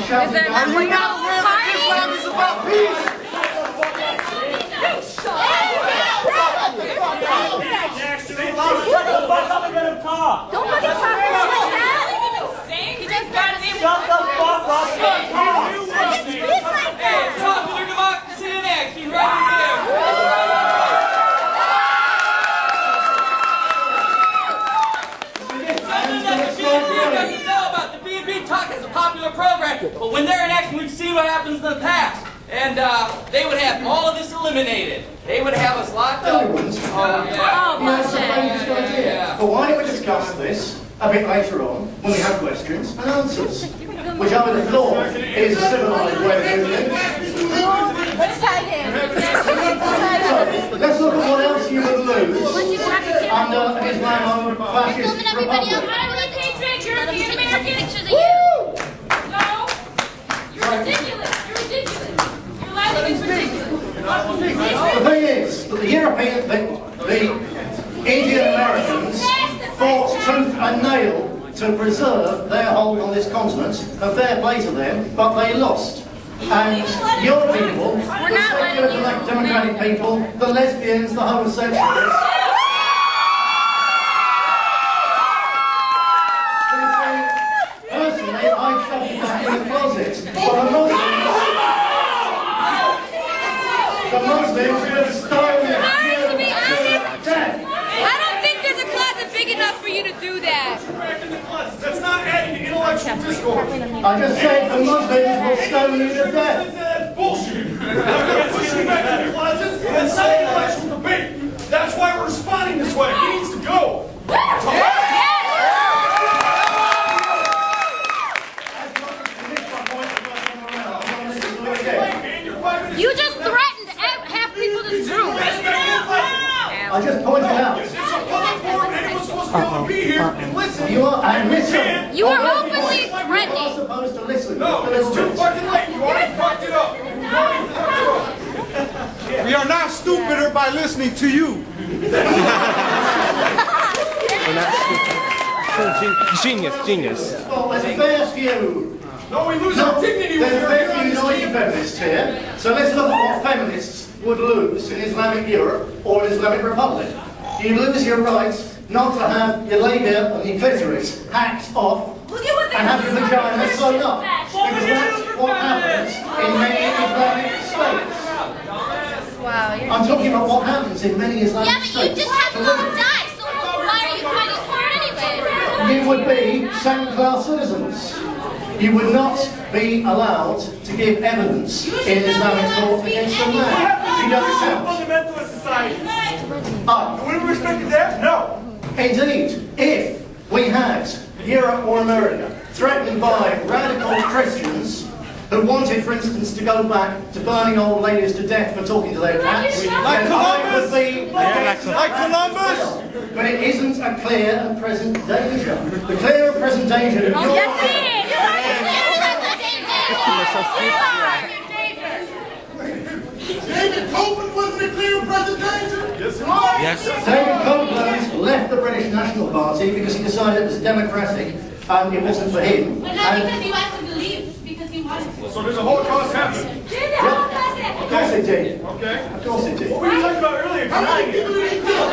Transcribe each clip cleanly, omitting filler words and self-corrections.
shouting down. Are you not aware that Islam is about peace? Nobody talks like that. He just got his name. Shut the fuck up. It's like that. Popular democracy in action right there. Something that the B&B doesn't know about. The B&B Talk is a popular program, but when they're in action, we've seen what happens in the past. And they would have all of this eliminated. They would have us locked up. Oh, yeah. But why don't we discuss this a bit later on when we have questions and answers? Which I would have thought is a civilized way of doing it. Let's tag him. So, let's look at what else you would lose under Islamo-fascist republic. You're the American pictures of you. No. You're ridiculous. You're ridiculous. Your life is ridiculous. The thing is that the Indian Americans fought tooth and nail to preserve their hold on this continent, a fair play to them, but they lost. And your people, the secular democratic people, the lesbians, the homosexuals, personally, I'd shove you back in the closet. But the Muslims will stone you. I don't think there's a closet big enough for you to do that. That's not adding to intellectual discourse. I just said the Muslims will stone you to death. That's bullshit. We're pushing back in the closets. That's not intellectual debate. That's why we're responding this way. He needs to go. You just threatened half people in this room. I just pointed out. It's a public forum. Anyone's supposed to be able to be here and listen. You are, and listen. You are openly You are threatening. supposed to listen. No, it's too fucking late. You already fucked it up. We are not stupider by listening to you. Genius. Well, there's a fair few. No, we lose our dignity with There's a your fair few noisy feminists here. So let's look at what feminists would lose in Islamic Europe or an Islamic Republic. You lose your right not to have your labia and your clitoris hacked off and have your vagina sewn up. Because that's what happens in many Islamic states. Wow, I'm talking about what happens in many Islamic states. Yeah, but you just have to die, so why are you fighting for it anyway? You would be second-class citizens. You would not be allowed to give evidence in Islamic court against a man. You don't count. Fundamentalist society. Ah, Would we respect that? No. indeed, if we had Europe or America threatened by radical Christians who wanted, for instance, to go back to burning old ladies to death for talking to their cats, Like Columbus! like Columbus! But it isn't a clear and present danger. The clear and present danger that you're... Yes, it is. David Copeland wasn't a clear present danger? Yes, it was. Yes. David Copeland left the British National Party because he decided it was democratic and it wasn't for him. But not because he wants to leave, because he wanted to. So there's a Holocaust happening. Did the Holocaust Of happen? course it did. Okay. Of course it did. What were you talking about earlier? How many people did you kill?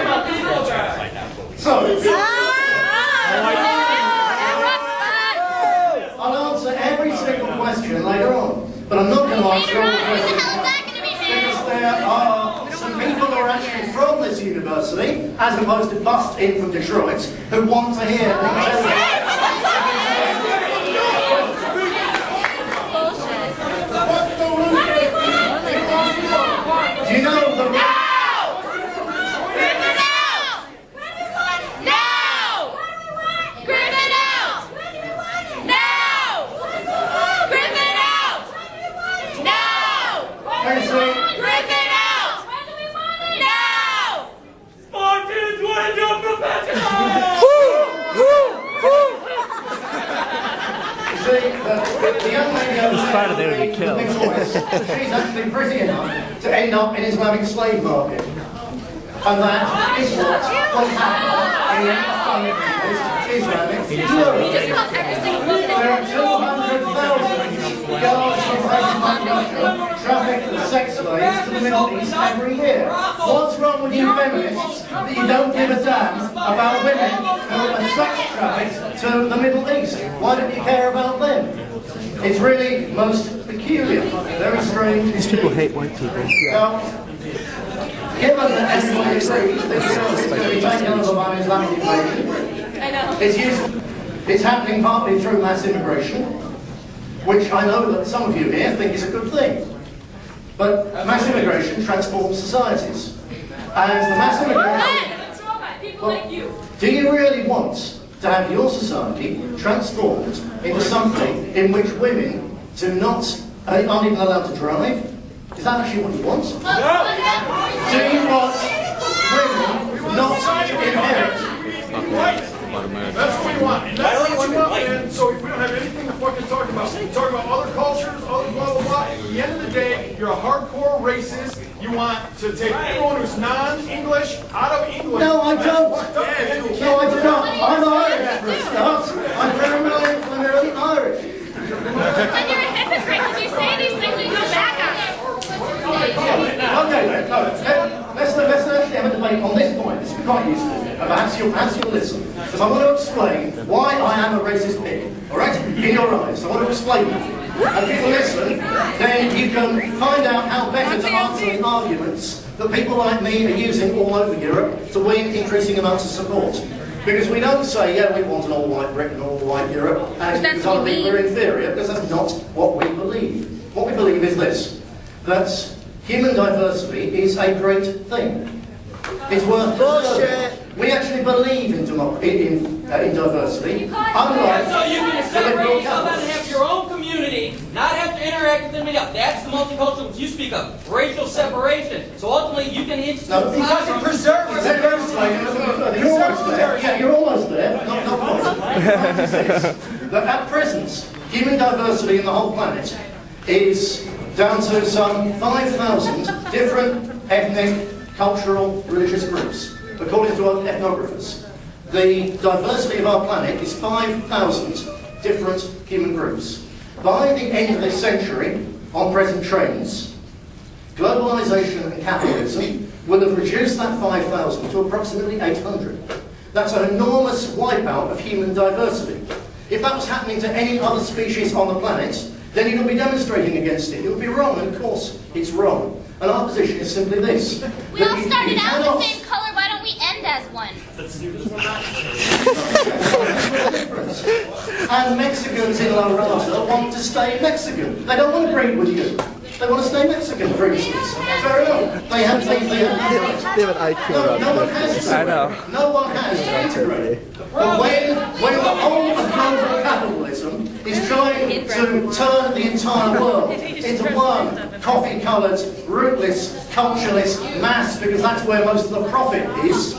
So, I'll answer every single question later on, but I'm not going to answer all the questions because there are some people who are actually from this university, as opposed to bust in from Detroit, who want to hear me tell you. Do you know the... The young lady over there, they would be killed. She's actually pretty enough to end up in Islamic slave market. And that is what will happen in Islamic Europe. He just calls every single woman. There are 200,000 slaves to the Middle East every year. What's wrong with you feminists that you don't give a damn about women who are sex trafficked to the Middle East? Why don't you care about them? It's really most peculiar, very strange. These people hate white people. Now, given that everybody agrees that Europe is going to be taken over by Islamic invasion, it's happening partly through mass immigration, which I know that some of you here think is a good thing. But mass immigration transforms societies. And the mass immigration... Well, do you really want to have your society transformed into something in which women aren't even allowed to drive? Is that actually what you want? Do you want women not to inherit? Right. That's what we want. And that's what you want, man. So if we don't have anything to fucking talk about, we talk about other cultures, other blah, blah, blah. At the end of the day, you're a hardcore racist. You want to take everyone who's non-English out of English. No, I don't. No, I do not. I'm Irish, for a start. I'm primarily Irish. When you're a hypocrite, because you say these things and you go back on it. Okay, let's actually have a debate on this point. This is quite useful. Perhaps you'll listen. Because I want to explain why I am a racist pig. Alright? In your eyes. I want to explain that. And if you listen, then you can find out how better to answer the arguments that people like me are using all over Europe to win increasing amounts of support. Because we don't say, yeah, we want an all-white Britain, all-white Europe, and because other people are inferior, because that's not what we believe. What we believe is this, that human diversity is a great thing. It's worth preserving. We actually believe in diversity. Unlike So you can separate yourself out and have your own community, not have to interact with anybody else. That's the multicultural which you speak of, racial separation. So ultimately, you can institute. No, it doesn't preserve it. You're almost there. Yeah, you're almost there. Not quite. But at present, human diversity in the whole planet is down to some 5,000 different ethnic, cultural, religious groups. According to ethnographers, the diversity of our planet is 5,000 different human groups. By the end of this century, on present trends, globalization and capitalism will have reduced that 5,000 to approximately 800. That's an enormous wipeout of human diversity. If that was happening to any other species on the planet, then you would be demonstrating against it. It would be wrong, and of course, it's wrong. And our position is simply this. We all started out the same color, why don't we end as one? And Mexicans in La Raza want to stay Mexican. They don't want to breed with you. They want to stay Mexican, for instance. Fair enough. They have an IQ. No one has to. I know. No one has to integrate. But when the whole of global capitalism is trying to turn the entire world into one coffee-coloured, rootless, cultureless mass, because that's where most of the profit is,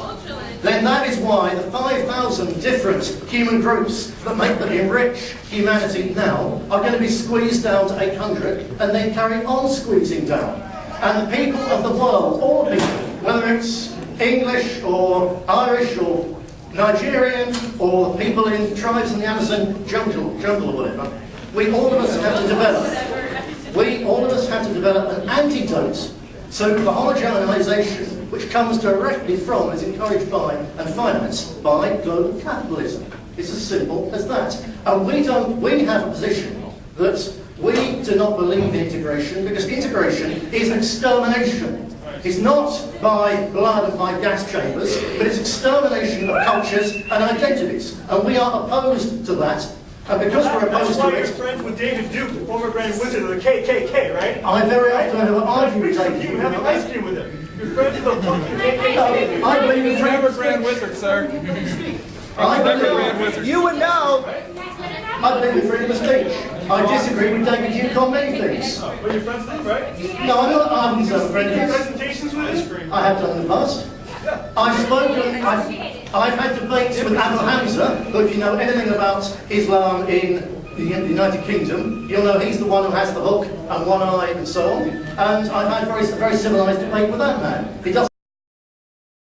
then that is why the 5,000 different human groups that enrich humanity now are going to be squeezed down to 800 and then carry on squeezing down. And the people of the world, all the people, whether it's English or Irish or Nigerian or the people in tribes in the Amazon jungle or whatever, all of us have to develop an antidote to the homogenisation which comes directly from, is encouraged by and financed by global capitalism. It's as simple as that. And we have a position that we do not believe in integration, because integration is extermination. It's not by blood and by gas chambers, but it's extermination of cultures and identities. And we are opposed to that. And because we're opposed to it... That's why you're friends with David Duke, the former Grand Wizard of the KKK, right? I very often have argued with David Duke. You have ice cream with him. You're friends with the fucking KKK. I believe in freedom of Grand speech. Wizard, sir. You would know. I believe in freedom of speech. I disagree with David Duke on many things. But you're friends with him, right? No, I'm not. I haven't done friends. Presentations with him? I have done in the past. I've had debates with Abu Hamza, who, if you know anything about Islam in the United Kingdom, you'll know he's the one who has the hook and one eye and so on. And I've had a very civilised debate with that man. He doesn't